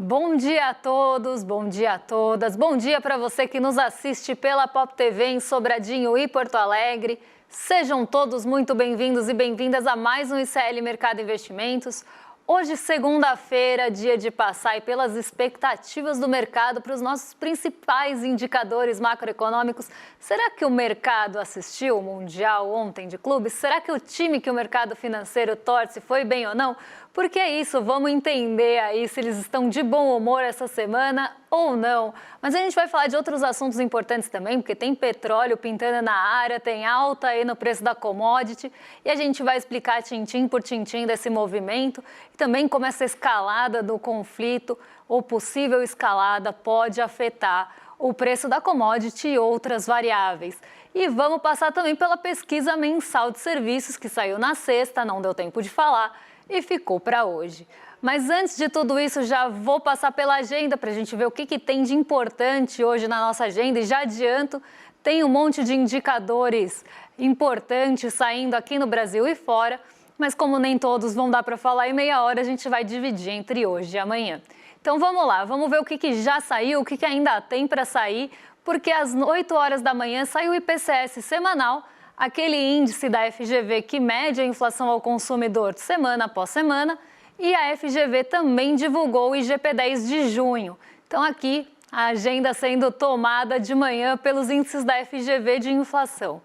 Bom dia a todos, bom dia a todas, bom dia para você que nos assiste pela Pop TV em Sobradinho e Porto Alegre. Sejam todos muito bem-vindos e bem-vindas a mais um ICL Mercado Investimentos. Hoje, segunda-feira, dia de passar aí pelas expectativas do mercado para os nossos principais indicadores macroeconômicos. Será que o mercado assistiu o Mundial ontem de clubes? Será que o time que o mercado financeiro torce foi bem ou não? Porque é isso, vamos entender aí se eles estão de bom humor essa semana ou não. Mas a gente vai falar de outros assuntos importantes também, porque tem petróleo pintando na área, tem alta aí no preço da commodity, e a gente vai explicar tintim por tintim desse movimento, e também como essa escalada do conflito, ou possível escalada, pode afetar o preço da commodity e outras variáveis. E vamos passar também pela pesquisa mensal de serviços, que saiu na sexta, não deu tempo de falar, e ficou para hoje. Mas antes de tudo isso, já vou passar pela agenda para a gente ver o que tem de importante hoje na nossa agenda. E já adianto, tem um monte de indicadores importantes saindo aqui no Brasil e fora, mas como nem todos vão dar para falar em meia hora, a gente vai dividir entre hoje e amanhã. Então vamos lá, vamos ver o que já saiu, o que ainda tem para sair, porque às 8 horas da manhã saiu o IPCS semanal, aquele índice da FGV que mede a inflação ao consumidor semana após semana, e a FGV também divulgou o IGP-10 de junho. Então aqui a agenda sendo tomada de manhã pelos índices da FGV de inflação.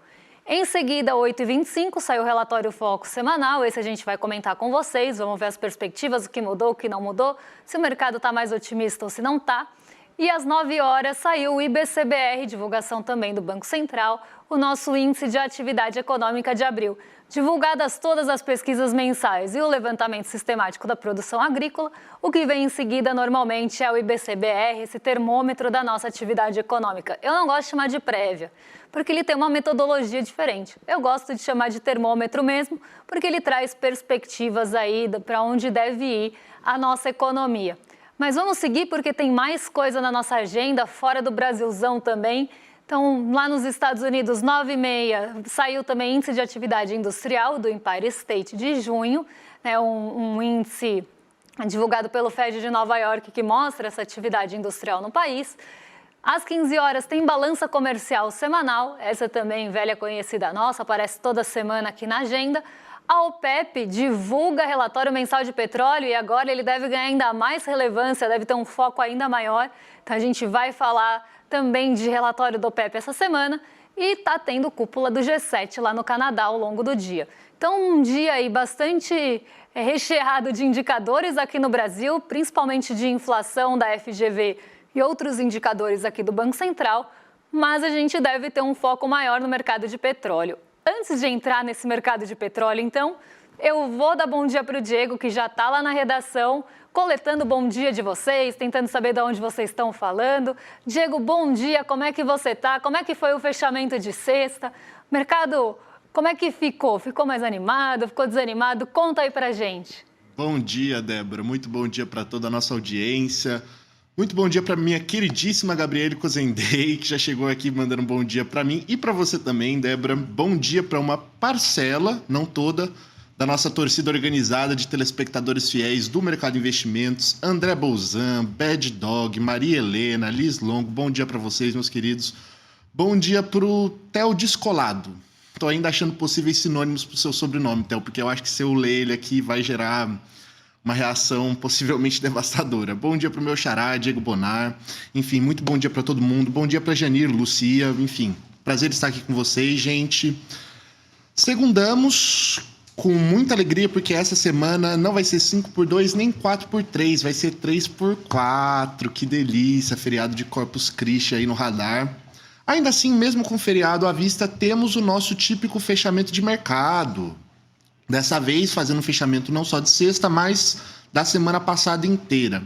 Em seguida, 8h25, saiu o relatório Foco semanal, esse a gente vai comentar com vocês, vamos ver as perspectivas, o que mudou, o que não mudou, se o mercado está mais otimista ou se não está. E às 9 horas saiu o IBCBR, divulgação também do Banco Central, o nosso índice de atividade econômica de abril. Divulgadas todas as pesquisas mensais e o levantamento sistemático da produção agrícola, o que vem em seguida normalmente é o IBCBR, esse termômetro da nossa atividade econômica. Eu não gosto de chamar de prévia, porque ele tem uma metodologia diferente. Eu gosto de chamar de termômetro mesmo, porque ele traz perspectivas aí para onde deve ir a nossa economia. Mas vamos seguir porque tem mais coisa na nossa agenda, fora do Brasilzão também. Então, lá nos Estados Unidos, 9h30, saiu também índice de atividade industrial do Empire State de junho, né, um índice divulgado pelo Fed de Nova York que mostra essa atividade industrial no país. Às 15 horas tem balança comercial semanal, essa também velha conhecida nossa, aparece toda semana aqui na agenda. A OPEP divulga relatório mensal de petróleo e agora ele deve ganhar ainda mais relevância, deve ter um foco ainda maior. Então a gente vai falar também de relatório do OPEP essa semana e está tendo cúpula do G7 lá no Canadá ao longo do dia. Então um dia aí bastante recheado de indicadores aqui no Brasil, principalmente de inflação da FGV e outros indicadores aqui do Banco Central, mas a gente deve ter um foco maior no mercado de petróleo. Antes de entrar nesse mercado de petróleo, então, eu vou dar bom dia para o Diego, que já está lá na redação, coletando o bom dia de vocês, tentando saber de onde vocês estão falando. Diego, bom dia, como é que você está? Como é que foi o fechamento de sexta? Mercado, como é que ficou? Ficou mais animado? Ficou desanimado? Conta aí para gente. Bom dia, Débora. Muito bom dia para toda a nossa audiência. Muito bom dia para minha queridíssima Gabriele Cozendei, que já chegou aqui mandando um bom dia para mim e para você também, Débora. Bom dia para uma parcela, não toda, da nossa torcida organizada de telespectadores fiéis do Mercado de Investimentos. André Bolzan, Bad Dog, Maria Helena, Liz Longo. Bom dia para vocês, meus queridos. Bom dia para o Theo Descolado. Estou ainda achando possíveis sinônimos para o seu sobrenome, Theo, porque eu acho que se eu ler ele aqui vai gerar uma reação possivelmente devastadora. Bom dia para o meu xará, Diego Bonar. Enfim, muito bom dia para todo mundo. Bom dia para Janir, Lucia. Enfim, prazer estar aqui com vocês, gente. Segundamos com muita alegria, porque essa semana não vai ser 5x2 nem 4x3, vai ser 3x4. Que delícia, feriado de Corpus Christi aí no radar. Ainda assim, mesmo com feriado à vista, temos o nosso típico fechamento de mercado. Dessa vez, fazendo um fechamento não só de sexta, mas da semana passada inteira.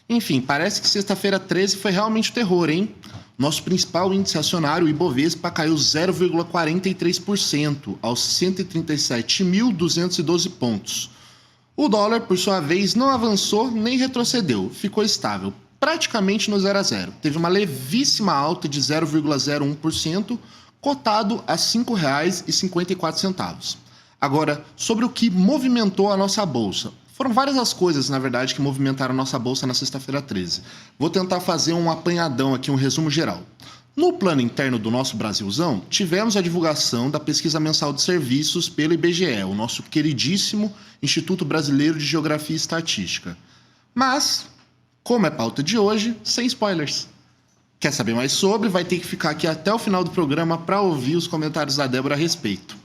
Enfim, parece que sexta-feira 13 foi realmente o terror, hein? Nosso principal índice acionário, o Ibovespa, caiu 0,43% aos 137.212 pontos. O dólar, por sua vez, não avançou nem retrocedeu, ficou estável, praticamente no 0 a 0. Teve uma levíssima alta de 0,01%, cotado a R$ 5,54. Agora, sobre o que movimentou a nossa bolsa. Foram várias as coisas, na verdade, que movimentaram nossa bolsa na sexta-feira 13. Vou tentar fazer um apanhadão aqui, um resumo geral. No plano interno do nosso Brasilzão, tivemos a divulgação da pesquisa mensal de serviços pelo IBGE, o nosso queridíssimo Instituto Brasileiro de Geografia e Estatística. Mas, como é pauta de hoje, sem spoilers. Quer saber mais sobre? Vai ter que ficar aqui até o final do programa para ouvir os comentários da Débora a respeito.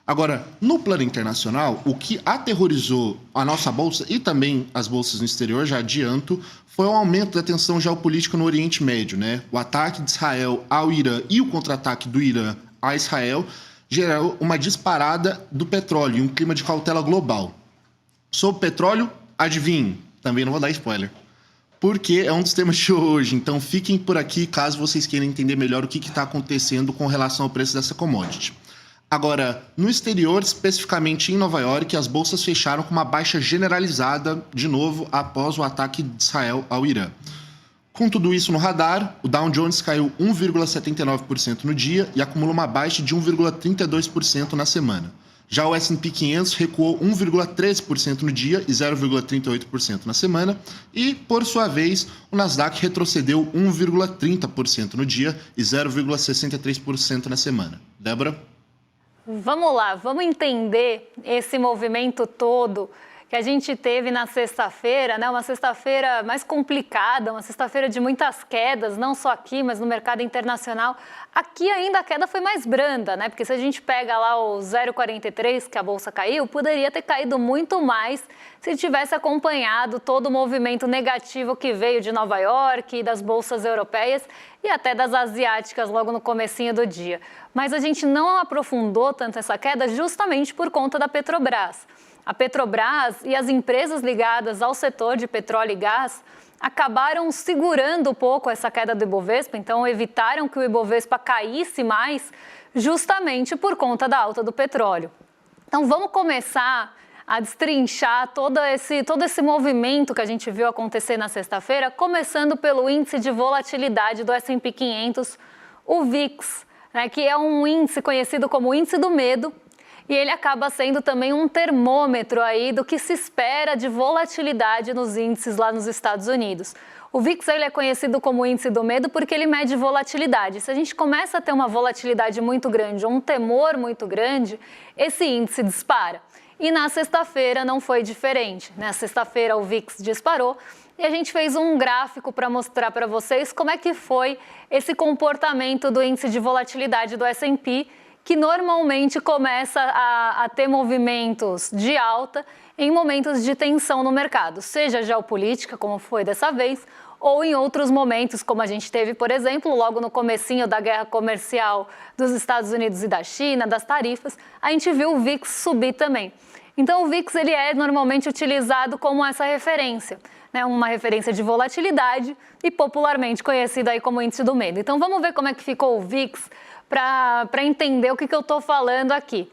Agora, no plano internacional, o que aterrorizou a nossa bolsa e também as bolsas no exterior, já adianto, foi o aumento da tensão geopolítica no Oriente Médio, né? O ataque de Israel ao Irã e o contra-ataque do Irã a Israel gerou uma disparada do petróleo e um clima de cautela global. Sobre petróleo, adivinhe, também não vou dar spoiler, porque é um dos temas de hoje, então fiquem por aqui caso vocês queiram entender melhor o que está acontecendo com relação ao preço dessa commodity. Agora, no exterior, especificamente em Nova York, as bolsas fecharam com uma baixa generalizada, de novo, após o ataque de Israel ao Irã. Com tudo isso no radar, o Dow Jones caiu 1,79% no dia e acumula uma baixa de 1,32% na semana. Já o S&P 500 recuou 1,13% no dia e 0,38% na semana. E, por sua vez, o Nasdaq retrocedeu 1,30% no dia e 0,63% na semana. Débora? Vamos lá, vamos entender esse movimento todo que a gente teve na sexta-feira, né? Uma sexta-feira mais complicada, uma sexta-feira de muitas quedas, não só aqui, mas no mercado internacional. Aqui ainda a queda foi mais branda, né? Porque se a gente pega lá o 0,43 que a bolsa caiu, poderia ter caído muito mais se tivesse acompanhado todo o movimento negativo que veio de Nova York, das bolsas europeias e até das asiáticas logo no comecinho do dia. Mas a gente não aprofundou tanto essa queda justamente por conta da Petrobras. A Petrobras e as empresas ligadas ao setor de petróleo e gás acabaram segurando um pouco essa queda do Ibovespa, então evitaram que o Ibovespa caísse mais justamente por conta da alta do petróleo. Então vamos começar a destrinchar todo esse movimento que a gente viu acontecer na sexta-feira, começando pelo índice de volatilidade do S&P 500, o VIX, né, que é um índice conhecido como índice do medo, e ele acaba sendo também um termômetro aí do que se espera de volatilidade nos índices lá nos Estados Unidos. O VIX ele é conhecido como índice do medo porque ele mede volatilidade. Se a gente começa a ter uma volatilidade muito grande ou um temor muito grande, esse índice dispara. E na sexta-feira não foi diferente. Na sexta-feira o VIX disparou e a gente fez um gráfico para mostrar para vocês como é que foi esse comportamento do índice de volatilidade do S&P, que normalmente começa a ter movimentos de alta em momentos de tensão no mercado, seja geopolítica, como foi dessa vez, ou em outros momentos, como a gente teve, por exemplo, logo no comecinho da guerra comercial dos Estados Unidos e da China, das tarifas, a gente viu o VIX subir também. Então o VIX ele é normalmente utilizado como essa referência, né? Uma referência de volatilidade e popularmente conhecido aí como índice do medo. Então vamos ver como é que ficou o VIX para entender o que eu estou falando aqui.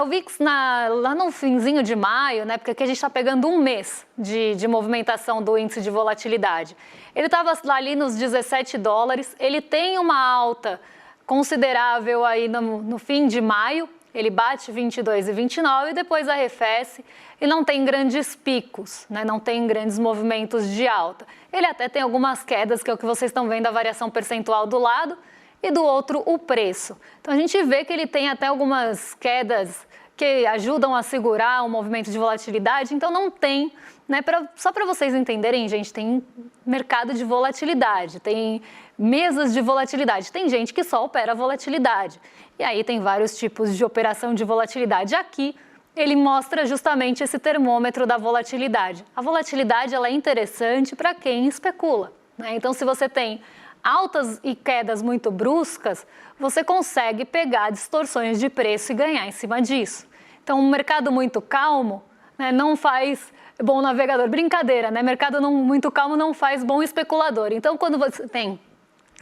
O VIX lá no finzinho de maio, né, porque aqui a gente está pegando um mês de movimentação do índice de volatilidade. Ele estava ali nos $17, ele tem uma alta considerável aí no fim de maio, ele bate 22 e 29 e depois arrefece e não tem grandes picos, né, não tem grandes movimentos de alta. Ele até tem algumas quedas, que é o que vocês estão vendo, a variação percentual do lado, e do outro o preço. Então a gente vê que ele tem até algumas quedas que ajudam a segurar o movimento de volatilidade, então não tem, né, só para vocês entenderem, gente, tem mercado de volatilidade, tem mesas de volatilidade, tem gente que só opera volatilidade, e aí tem vários tipos de operação de volatilidade. Aqui ele mostra justamente esse termômetro da volatilidade. A volatilidade ela é interessante para quem especula, né? Então se você tem altas e quedas muito bruscas, você consegue pegar distorções de preço e ganhar em cima disso. Então, um mercado muito calmo, né, não faz bom navegador. Brincadeira, né? Mercado muito calmo não faz bom especulador. Então, quando você tem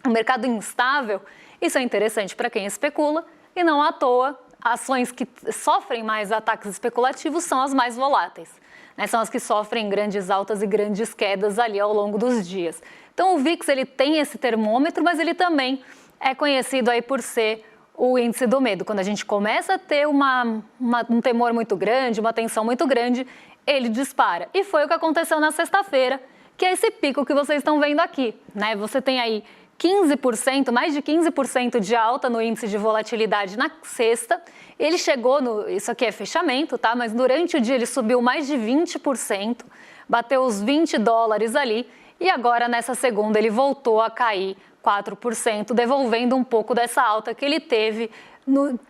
um mercado instável, isso é interessante para quem especula e não à toa, ações que sofrem mais ataques especulativos são as mais voláteis, né? São as que sofrem grandes altas e grandes quedas ali ao longo dos dias. Então o VIX ele tem esse termômetro, mas ele também é conhecido aí por ser o índice do medo. Quando a gente começa a ter um temor muito grande, uma tensão muito grande, ele dispara. E foi o que aconteceu na sexta-feira, que é esse pico que vocês estão vendo aqui, né? Você tem aí 15%, mais de 15% de alta no índice de volatilidade na sexta. Ele chegou isso aqui é fechamento, tá? Mas durante o dia ele subiu mais de 20%, bateu os $20 ali. E agora, nessa segunda, ele voltou a cair 4%, devolvendo um pouco dessa alta que ele teve no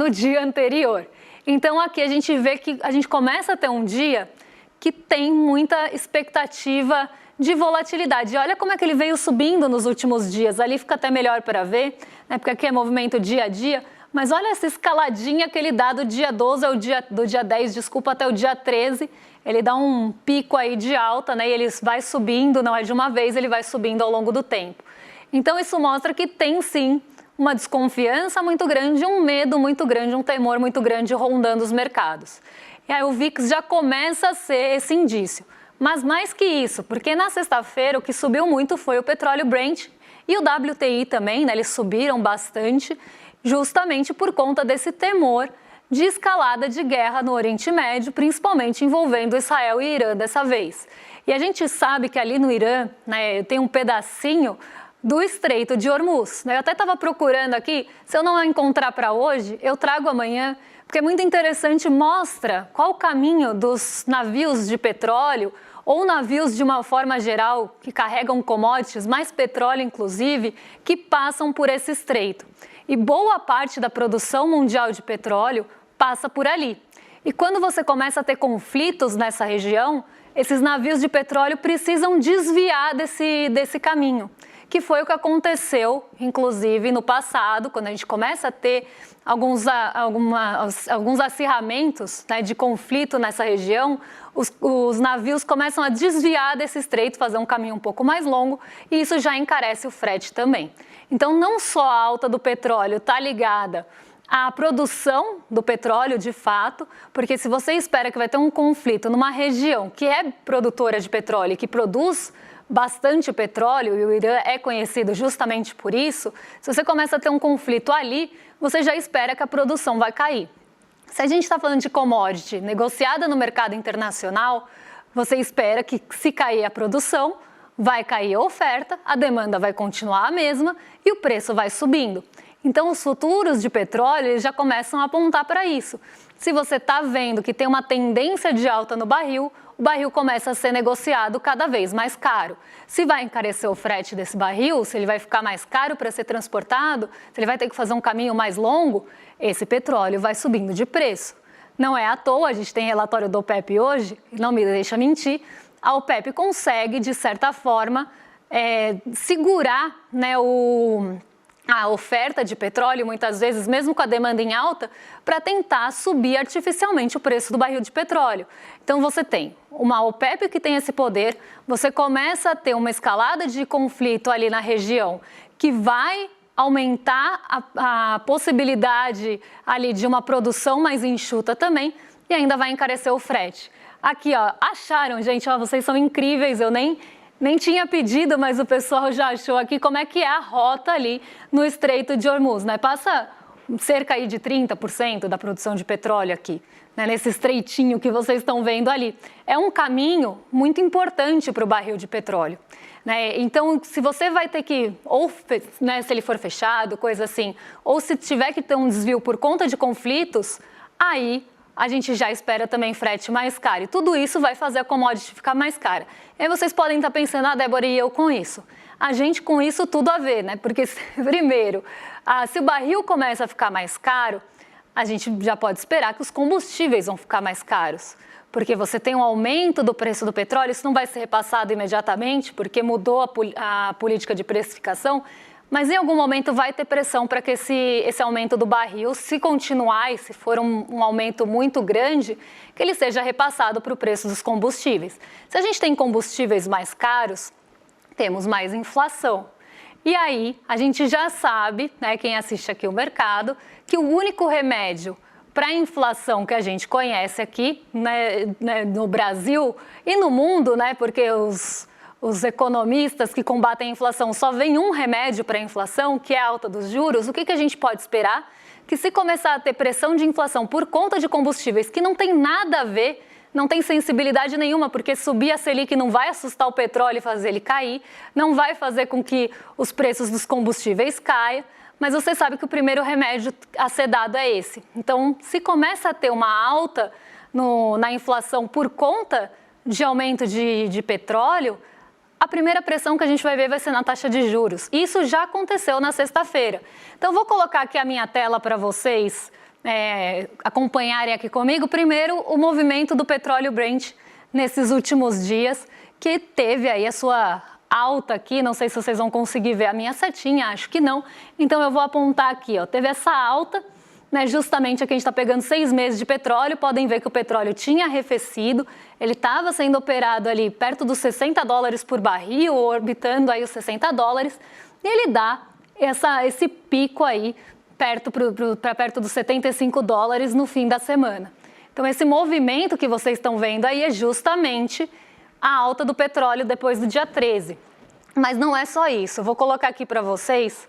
dia anterior. Então, aqui a gente vê que a gente começa a ter um dia que tem muita expectativa de volatilidade. E olha como é que ele veio subindo nos últimos dias. Ali fica até melhor para ver, né? Porque aqui é movimento dia a dia. Mas olha essa escaladinha que ele dá do dia 12 do dia 10, desculpa, até o dia 13. Ele dá um pico aí de alta, né? E ele vai subindo, não é de uma vez, ele vai subindo ao longo do tempo. Então isso mostra que tem sim uma desconfiança muito grande, um medo muito grande, um temor muito grande rondando os mercados. E aí o VIX já começa a ser esse indício. Mas mais que isso, porque na sexta-feira o que subiu muito foi o petróleo Brent e o WTI também, né? Eles subiram bastante, justamente por conta desse temor de escalada de guerra no Oriente Médio, principalmente envolvendo Israel e Irã dessa vez. E a gente sabe que ali no Irã, né, tem um pedacinho do Estreito de Hormuz. Eu até estava procurando aqui, se eu não encontrar para hoje, eu trago amanhã, porque é muito interessante, mostra qual o caminho dos navios de petróleo ou navios de uma forma geral que carregam commodities, mais petróleo inclusive, que passam por esse estreito. E boa parte da produção mundial de petróleo passa por ali. E quando você começa a ter conflitos nessa região, esses navios de petróleo precisam desviar desse caminho, que foi o que aconteceu, inclusive, no passado, quando a gente começa a ter alguns acirramentos, né, de conflito nessa região, os navios começam a desviar desse estreito, fazer um caminho um pouco mais longo, e isso já encarece o frete também. Então, não só a alta do petróleo está ligada à produção do petróleo, de fato, porque se você espera que vai ter um conflito numa região que é produtora de petróleo e que produz bastante petróleo, e o Irã é conhecido justamente por isso, se você começa a ter um conflito ali, você já espera que a produção vai cair. Se a gente está falando de commodity negociada no mercado internacional, você espera que, se cair a produção, vai cair a oferta, a demanda vai continuar a mesma e o preço vai subindo. Então, os futuros de petróleo eles já começam a apontar para isso. Se você está vendo que tem uma tendência de alta no barril, o barril começa a ser negociado cada vez mais caro. Se vai encarecer o frete desse barril, se ele vai ficar mais caro para ser transportado, se ele vai ter que fazer um caminho mais longo, esse petróleo vai subindo de preço. Não é à toa, a gente tem relatório do OPEP hoje, não me deixa mentir, a OPEP consegue, de certa forma, segurar, né, a oferta de petróleo, muitas vezes, mesmo com a demanda em alta, para tentar subir artificialmente o preço do barril de petróleo. Então, você tem uma OPEP que tem esse poder, você começa a ter uma escalada de conflito ali na região que vai aumentar a possibilidade ali de uma produção mais enxuta também e ainda vai encarecer o frete. Aqui, ó, acharam, gente, ó, vocês são incríveis, eu nem tinha pedido, mas o pessoal já achou aqui como é que é a rota ali no Estreito de Hormuz, né? Passa cerca aí de 30% da produção de petróleo aqui, né? Nesse estreitinho que vocês estão vendo ali. É um caminho muito importante para o barril de petróleo, né? Então, se você vai ter que, ou né, se ele for fechado, coisa assim, ou se tiver que ter um desvio por conta de conflitos, aí a gente já espera também frete mais caro. E tudo isso vai fazer a commodity ficar mais cara. E aí vocês podem estar pensando, Débora, e eu com isso? A gente com isso tudo a ver, né? Porque, primeiro, se o barril começa a ficar mais caro, a gente já pode esperar que os combustíveis vão ficar mais caros. Porque você tem um aumento do preço do petróleo, isso não vai ser repassado imediatamente, porque mudou a política de precificação, mas em algum momento vai ter pressão para que esse aumento do barril, se continuar e se for um aumento muito grande, que ele seja repassado para o preço dos combustíveis. Se a gente tem combustíveis mais caros, temos mais inflação. E aí a gente já sabe, né, quem assiste aqui o mercado, que o único remédio para a inflação que a gente conhece aqui, né, no Brasil e no mundo, né, porque os economistas que combatem a inflação só veem um remédio para a inflação, que é a alta dos juros, o que a gente pode esperar? Que se começar a ter pressão de inflação por conta de combustíveis, que não tem nada a ver, não tem sensibilidade nenhuma, porque subir a Selic não vai assustar o petróleo e fazer ele cair, não vai fazer com que os preços dos combustíveis caiam, mas você sabe que o primeiro remédio a ser dado é esse. Então, se começa a ter uma alta na inflação por conta de aumento de petróleo, a primeira pressão que a gente vai ver vai ser na taxa de juros. Isso já aconteceu na sexta-feira. Então, vou colocar aqui a minha tela para vocês acompanharem aqui comigo. Primeiro, o movimento do petróleo Brent nesses últimos dias, que teve aí a sua alta aqui. Não sei se vocês vão conseguir ver a minha setinha, acho que não. Então, eu vou apontar aqui, ó. Teve essa alta, né, justamente aqui a gente está pegando 6 meses de petróleo, podem ver que o petróleo tinha arrefecido, ele estava sendo operado ali perto dos $60 por barril, orbitando aí os $60, e ele dá esse pico aí para perto dos $75 no fim da semana. Então esse movimento que vocês estão vendo aí é justamente a alta do petróleo depois do dia 13. Mas não é só isso, eu vou colocar aqui para vocês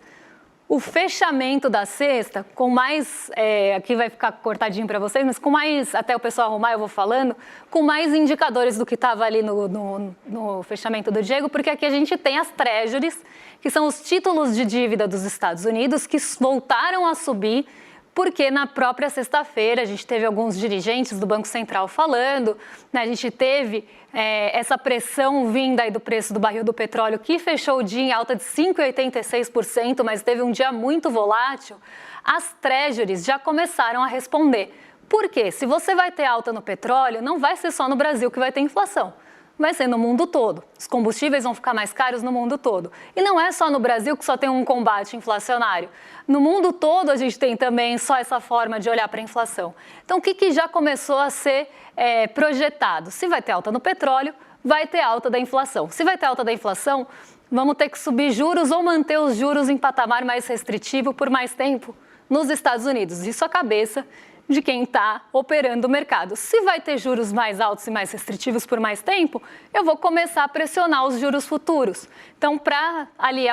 o fechamento da sexta, com mais, aqui vai ficar cortadinho para vocês, mas com mais, até o pessoal arrumar eu vou falando, com mais indicadores do que estava ali no fechamento do Diego, porque aqui a gente tem as treasuries, que são os títulos de dívida dos Estados Unidos, que voltaram a subir, porque na própria sexta-feira a gente teve alguns dirigentes do Banco Central falando, né, a gente teve essa pressão vinda aí do preço do barril do petróleo, que fechou o dia em alta de 5,86%, mas teve um dia muito volátil. As treasuries já começaram a responder. Por quê? Se você vai ter alta no petróleo, não vai ser só no Brasil que vai ter inflação. Vai ser no mundo todo. Os combustíveis vão ficar mais caros no mundo todo. E não é só no Brasil que só tem um combate inflacionário. No mundo todo a gente tem também só essa forma de olhar para a inflação. Então o que já começou a ser projetado? Se vai ter alta no petróleo, vai ter alta da inflação. Se vai ter alta da inflação, vamos ter que subir juros ou manter os juros em patamar mais restritivo por mais tempo nos Estados Unidos. Isso a cabeça de quem está operando o mercado. Se vai ter juros mais altos e mais restritivos por mais tempo, eu vou começar a pressionar os juros futuros. Então, para ali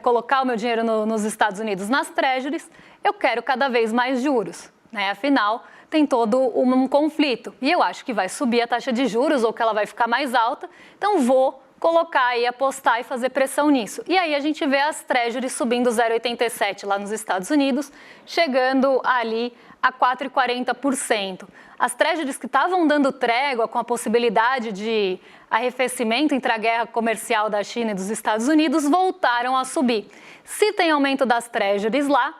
colocar o meu dinheiro nos Estados Unidos nas treasuries, eu quero cada vez mais juros, né? Afinal, tem todo um conflito. E eu acho que vai subir a taxa de juros ou que ela vai ficar mais alta, então vou colocar e apostar e fazer pressão nisso. E aí a gente vê as treasuries subindo 0,87 lá nos Estados Unidos, chegando ali a 4,40%. As treasuries que estavam dando trégua com a possibilidade de arrefecimento entre a guerra comercial da China e dos Estados Unidos voltaram a subir. Se tem aumento das treasuries lá,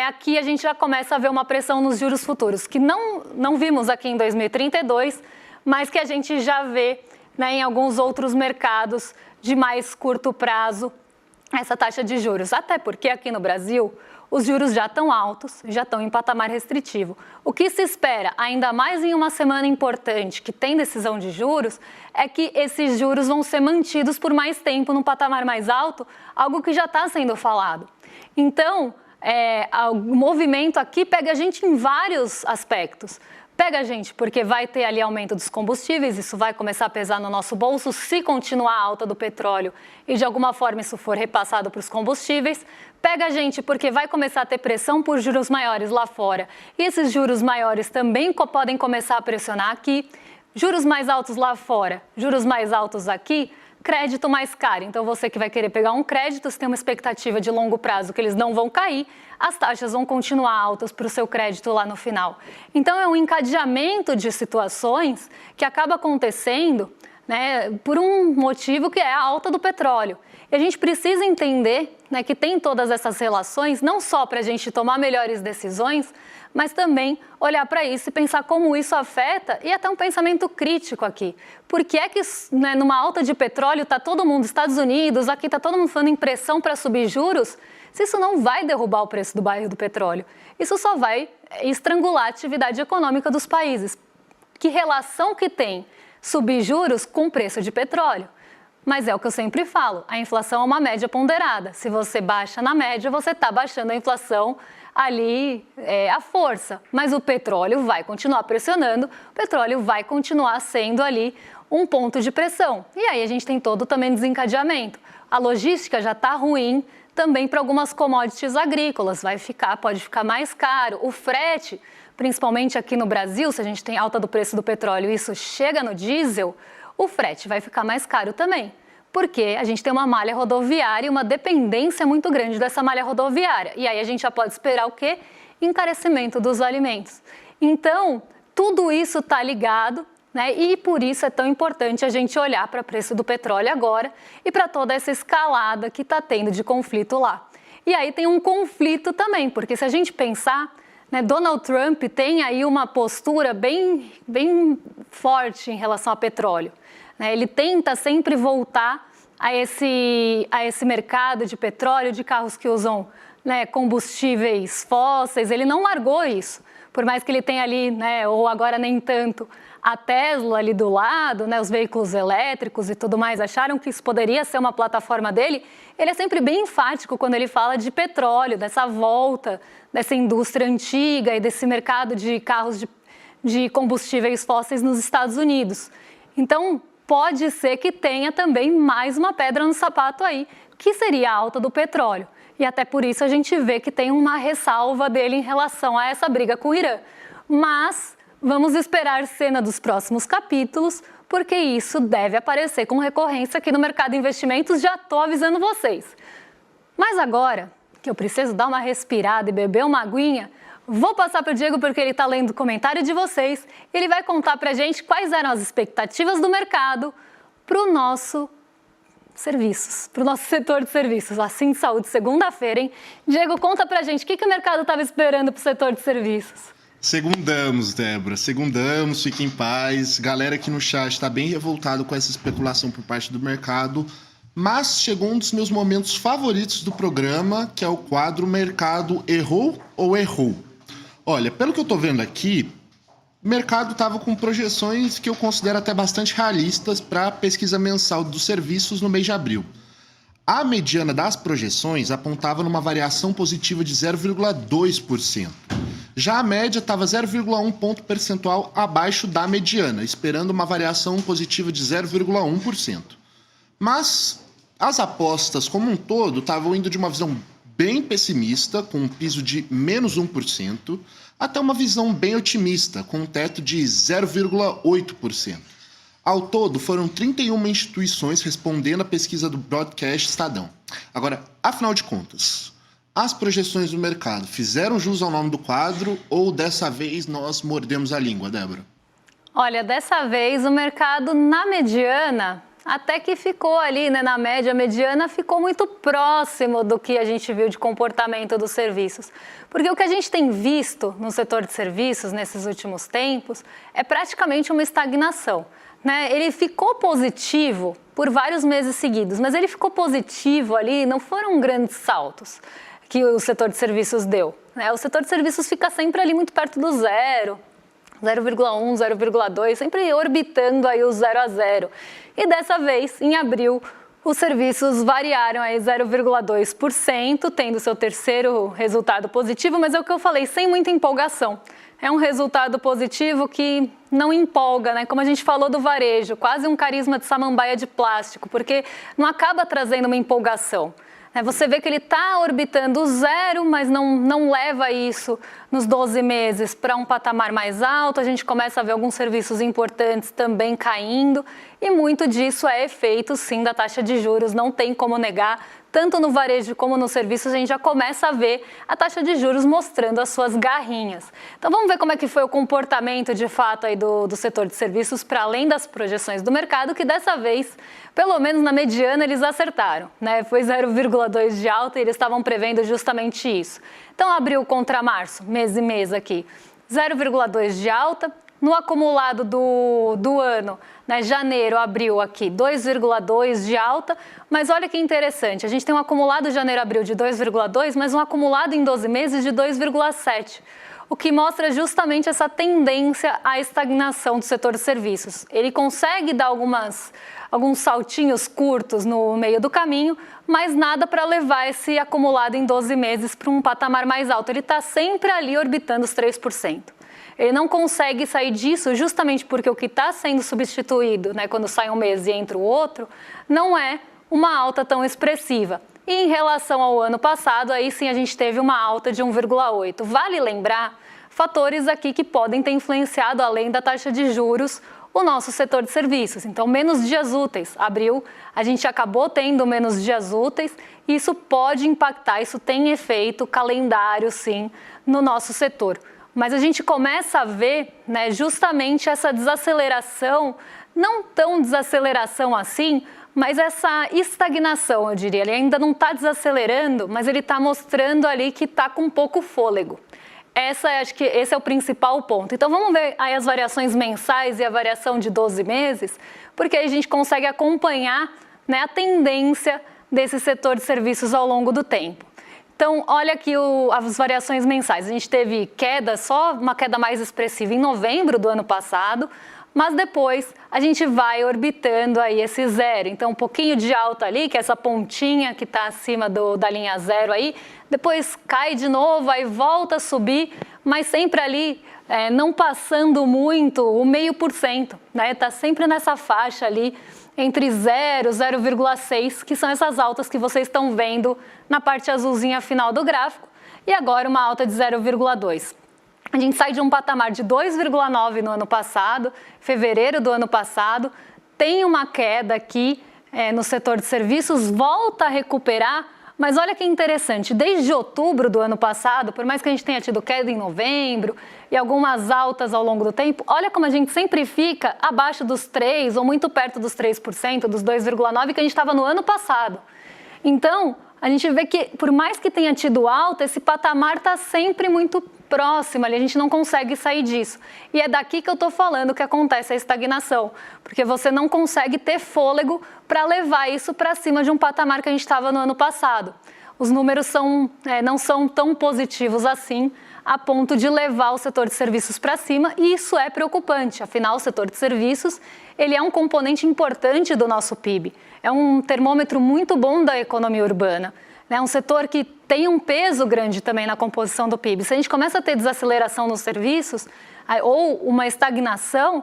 aqui a gente já começa a ver uma pressão nos juros futuros, que não vimos aqui em 2032, mas que a gente já vê, né, em alguns outros mercados de mais curto prazo, essa taxa de juros. Até porque aqui no Brasil os juros já estão altos, já estão em patamar restritivo. O que se espera, ainda mais em uma semana importante que tem decisão de juros, é que esses juros vão ser mantidos por mais tempo num patamar mais alto, algo que já está sendo falado. Então, o movimento aqui pega a gente em vários aspectos. Pega a gente porque vai ter ali aumento dos combustíveis, isso vai começar a pesar no nosso bolso se continuar a alta do petróleo e de alguma forma isso for repassado para os combustíveis. Pega a gente porque vai começar a ter pressão por juros maiores lá fora e esses juros maiores também podem começar a pressionar aqui. Juros mais altos lá fora, juros mais altos aqui, crédito mais caro. Então você que vai querer pegar um crédito, se tem uma expectativa de longo prazo que eles não vão cair, as taxas vão continuar altas para o seu crédito lá no final. Então é um encadeamento de situações que acaba acontecendo, né, por um motivo que é a alta do petróleo. E a gente precisa entender, né, que tem todas essas relações, não só para a gente tomar melhores decisões, mas também olhar para isso e pensar como isso afeta e até um pensamento crítico aqui. Por que é que, né, numa alta de petróleo está todo mundo, Estados Unidos, aqui está todo mundo falando em pressão para subir juros, se isso não vai derrubar o preço do barril do petróleo? Isso só vai estrangular a atividade econômica dos países. Que relação que tem subir juros com o preço de petróleo? Mas é o que eu sempre falo, a inflação é uma média ponderada. Se você baixa na média, você está baixando a inflação ali a força, mas o petróleo vai continuar pressionando, o petróleo vai continuar sendo ali um ponto de pressão. E aí a gente tem todo também desencadeamento. A logística já está ruim também para algumas commodities agrícolas, pode ficar mais caro. O frete, principalmente aqui no Brasil, se a gente tem alta do preço do petróleo e isso chega no diesel, o frete vai ficar mais caro também. Porque a gente tem uma malha rodoviária e uma dependência muito grande dessa malha rodoviária. E aí a gente já pode esperar o quê? Encarecimento dos alimentos. Então, tudo isso está ligado, né? E por isso é tão importante a gente olhar para o preço do petróleo agora e para toda essa escalada que está tendo de conflito lá. E aí tem um conflito também, porque se a gente pensar, né, Donald Trump tem aí uma postura bem forte em relação ao petróleo. Ele tenta sempre voltar a esse mercado de petróleo, de carros que usam, né, combustíveis fósseis. Ele não largou isso, por mais que ele tenha ali, né, ou agora nem tanto, a Tesla ali do lado, né, os veículos elétricos e tudo mais, acharam que isso poderia ser uma plataforma dele. Ele é sempre bem enfático quando ele fala de petróleo, dessa volta, dessa indústria antiga e desse mercado de carros de combustíveis fósseis nos Estados Unidos. Então, pode ser que tenha também mais uma pedra no sapato aí, que seria a alta do petróleo. E até por isso a gente vê que tem uma ressalva dele em relação a essa briga com o Irã. Mas vamos esperar cena dos próximos capítulos, porque isso deve aparecer com recorrência aqui no Mercado de Investimentos, já estou avisando vocês. Mas agora, que eu preciso dar uma respirada e beber uma aguinha, vou passar para o Diego porque ele está lendo o comentário de vocês e ele vai contar para a gente quais eram as expectativas do mercado para o nosso serviços, para o nosso setor de serviços, assim de saúde, segunda-feira, hein? Diego, conta para a gente o que o mercado estava esperando para o setor de serviços. Segundamos, Débora, segundamos, fique em paz. Galera aqui no chat está bem revoltado com essa especulação por parte do mercado, mas chegou um dos meus momentos favoritos do programa, que é o quadro Mercado Errou ou Errou? Olha, pelo que eu estou vendo aqui, o mercado estava com projeções que eu considero até bastante realistas para a pesquisa mensal dos serviços no mês de abril. A mediana das projeções apontava numa variação positiva de 0,2%. Já a média estava 0,1 ponto percentual abaixo da mediana, esperando uma variação positiva de 0,1%. Mas as apostas como um todo estavam indo de uma visão bem pessimista, com um piso de menos 1%, até uma visão bem otimista, com um teto de 0,8%. Ao todo, foram 31 instituições respondendo à pesquisa do Broadcast Estadão. Agora, afinal de contas, as projeções do mercado fizeram jus ao nome do quadro ou dessa vez nós mordemos a língua, Débora? Olha, dessa vez o mercado na mediana até que ficou ali, né, na média mediana, ficou muito próximo do que a gente viu de comportamento dos serviços. Porque o que a gente tem visto no setor de serviços nesses últimos tempos é praticamente uma estagnação, né? Ele ficou positivo por vários meses seguidos, mas ele ficou positivo ali, não foram grandes saltos que o setor de serviços deu, né? O setor de serviços fica sempre ali muito perto do zero, 0,1, 0,2, sempre orbitando aí o 0 a 0. E dessa vez, em abril, os serviços variaram aí 0,2%, tendo seu terceiro resultado positivo, mas é o que eu falei, sem muita empolgação. É um resultado positivo que não empolga, né? Como a gente falou do varejo, quase um carisma de samambaia de plástico, porque não acaba trazendo uma empolgação. Você vê que ele está orbitando o zero, mas não leva isso nos 12 meses para um patamar mais alto. A gente começa a ver alguns serviços importantes também caindo e muito disso é efeito, sim, da taxa de juros, não tem como negar. Tanto no varejo como nos serviços, a gente já começa a ver a taxa de juros mostrando as suas garrinhas. Então vamos ver como é que foi o comportamento de fato aí do setor de serviços para além das projeções do mercado, que dessa vez, pelo menos na mediana, eles acertaram, né? Foi 0,2 de alta e eles estavam prevendo justamente isso. Então abriu contra março, mês e mês aqui, 0,2 de alta. No acumulado do ano, né, janeiro abriu aqui 2,2 de alta, mas olha que interessante, a gente tem um acumulado janeiro-abril de 2,2, mas um acumulado em 12 meses de 2,7. o que mostra justamente essa tendência à estagnação do setor de serviços. Ele consegue dar alguns saltinhos curtos no meio do caminho, mas nada para levar esse acumulado em 12 meses para um patamar mais alto. Ele está sempre ali orbitando os 3%. Ele não consegue sair disso justamente porque o que está sendo substituído, né, quando sai um mês e entra o outro, não é uma alta tão expressiva. E em relação ao ano passado, aí sim a gente teve uma alta de 1,8%. Vale lembrar fatores aqui que podem ter influenciado, além da taxa de juros, o nosso setor de serviços. Então, menos dias úteis. Abril, a gente acabou tendo menos dias úteis e isso pode impactar, isso tem efeito calendário, sim, no nosso setor. Mas a gente começa a ver, né, justamente essa desaceleração, não tão desaceleração assim, mas essa estagnação, eu diria. Ele ainda não está desacelerando, mas ele está mostrando ali que está com pouco fôlego. Acho que esse é o principal ponto. Então vamos ver aí as variações mensais e a variação de 12 meses, porque aí a gente consegue acompanhar, né, a tendência desse setor de serviços ao longo do tempo. Então, olha aqui as variações mensais. A gente teve queda, só uma queda mais expressiva em novembro do ano passado, mas depois a gente vai orbitando aí esse zero. Então, um pouquinho de alta ali, que é essa pontinha que está acima da linha zero aí, depois cai de novo, aí volta a subir, mas sempre ali não passando muito o 0,5%, né? Está sempre nessa faixa ali, entre 0 e 0,6, que são essas altas que vocês estão vendo na parte azulzinha final do gráfico, e agora uma alta de 0,2. A gente sai de um patamar de 2,9 no ano passado, fevereiro do ano passado, tem uma queda aqui no setor de serviços, volta a recuperar, mas olha que interessante, desde outubro do ano passado, por mais que a gente tenha tido queda em novembro e algumas altas ao longo do tempo, olha como a gente sempre fica abaixo dos 3% ou muito perto dos 3%, dos 2,9% que a gente estava no ano passado. Então, a gente vê que, por mais que tenha tido alta, esse patamar está sempre muito próximo, ali a gente não consegue sair disso. E é daqui que eu estou falando que acontece a estagnação, porque você não consegue ter fôlego para levar isso para cima de um patamar que a gente estava no ano passado. Os números não são tão positivos assim, a ponto de levar o setor de serviços para cima, e isso é preocupante. Afinal, o setor de serviços ele é um componente importante do nosso PIB, é um termômetro muito bom da economia urbana. É um setor que tem um peso grande também na composição do PIB. Se a gente começa a ter desaceleração nos serviços ou uma estagnação,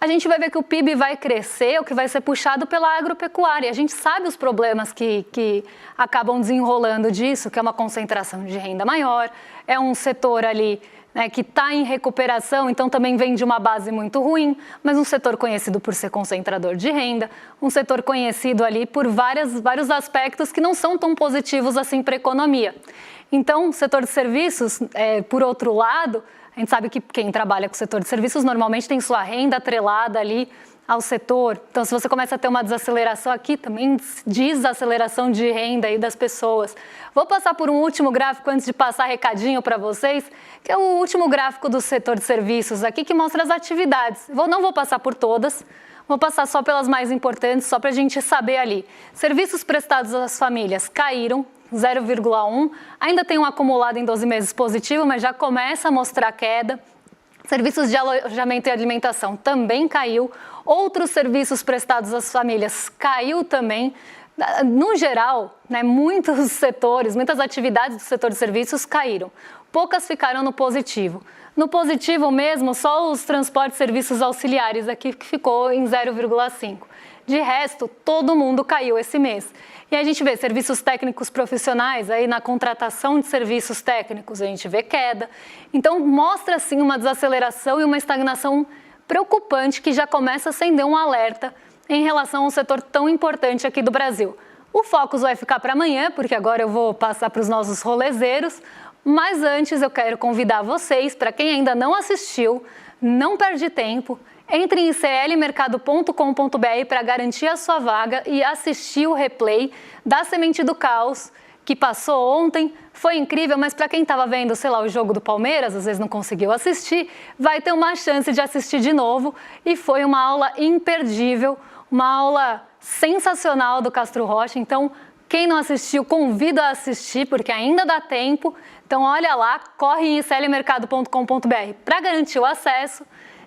a gente vai ver que o PIB vai crescer, o que vai ser puxado pela agropecuária. A gente sabe os problemas que acabam desenrolando disso, que é uma concentração de renda maior, é um setor ali, né, que está em recuperação, então também vem de uma base muito ruim, mas um setor conhecido por ser concentrador de renda, um setor conhecido ali por vários aspectos que não são tão positivos assim para a economia. Então, o setor de serviços, por outro lado, a gente sabe que quem trabalha com o setor de serviços normalmente tem sua renda atrelada ali ao setor. Então, se você começa a ter uma desaceleração aqui, também desaceleração de renda aí das pessoas. Vou passar por um último gráfico antes de passar recadinho para vocês, que é o último gráfico do setor de serviços aqui, que mostra as atividades. Não vou passar por todas, vou passar só pelas mais importantes, só para a gente saber ali. Serviços prestados às famílias caíram 0,1, ainda tem um acumulado em 12 meses positivo, mas já começa a mostrar queda. Serviços de alojamento e alimentação também caiu. Outros serviços prestados às famílias caiu também. No geral, né, muitos setores, muitas atividades do setor de serviços caíram. Poucas ficaram no positivo. No positivo mesmo, só os transportes e serviços auxiliares aqui que ficou em 0,5. De resto, todo mundo caiu esse mês. E a gente vê serviços técnicos profissionais, aí na contratação de serviços técnicos a gente vê queda. Então mostra sim uma desaceleração e uma estagnação preocupante que já começa a acender um alerta em relação a um setor tão importante aqui do Brasil. O Focus vai ficar para amanhã, porque agora eu vou passar para os nossos rolezeiros, mas antes eu quero convidar vocês, para quem ainda não assistiu, não perde tempo, entre em clmercado.com.br para garantir a sua vaga e assistir o replay da Semente do Caos, que passou ontem. Foi incrível, mas para quem estava vendo, sei lá, o jogo do Palmeiras, às vezes não conseguiu assistir, vai ter uma chance de assistir de novo. E foi uma aula imperdível, uma aula sensacional do Castro Rocha. Então, quem não assistiu, convido a assistir, porque ainda dá tempo. Então olha lá, corre em iclmercado.com.br para garantir o acesso.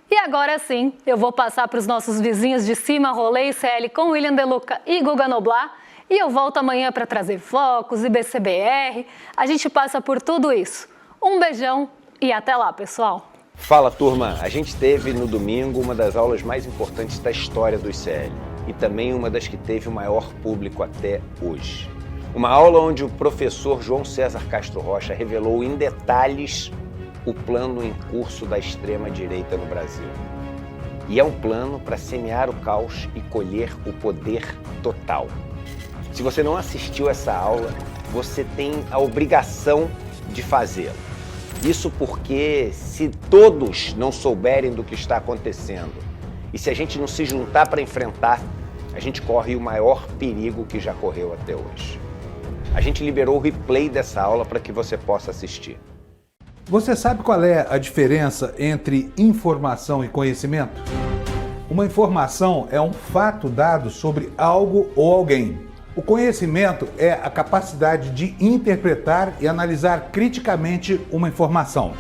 E agora sim, eu vou passar para os nossos vizinhos de cima, Rolê ICL com William De Luca e Guga Noblar. E eu volto amanhã para trazer focos, IBCBR. A gente passa por tudo isso. Um beijão e até lá, pessoal. Fala, turma! A gente teve no domingo uma das aulas mais importantes da história do ICL e também uma das que teve o maior público até hoje. Uma aula onde o professor João César Castro Rocha revelou em detalhes o plano em curso da extrema-direita no Brasil. E é um plano para semear o caos e colher o poder total. Se você não assistiu essa aula, você tem a obrigação de fazê-lo. Isso porque se todos não souberem do que está acontecendo e se a gente não se juntar para enfrentar, a gente corre o maior perigo que já correu até hoje. A gente liberou o replay dessa aula para que você possa assistir. Você sabe qual é a diferença entre informação e conhecimento? Uma informação é um fato dado sobre algo ou alguém. O conhecimento é a capacidade de interpretar e analisar criticamente uma informação.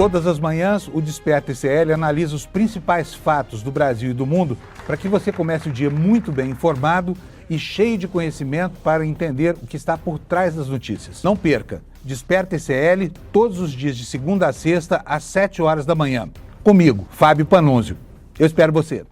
Todas as manhãs, o Desperta ICL analisa os principais fatos do Brasil e do mundo para que você comece o dia muito bem informado e cheio de conhecimento para entender o que está por trás das notícias. Não perca! Desperta ICL todos os dias de segunda a sexta às 7 horas da manhã. Comigo, Fábio Panunzio. Eu espero você.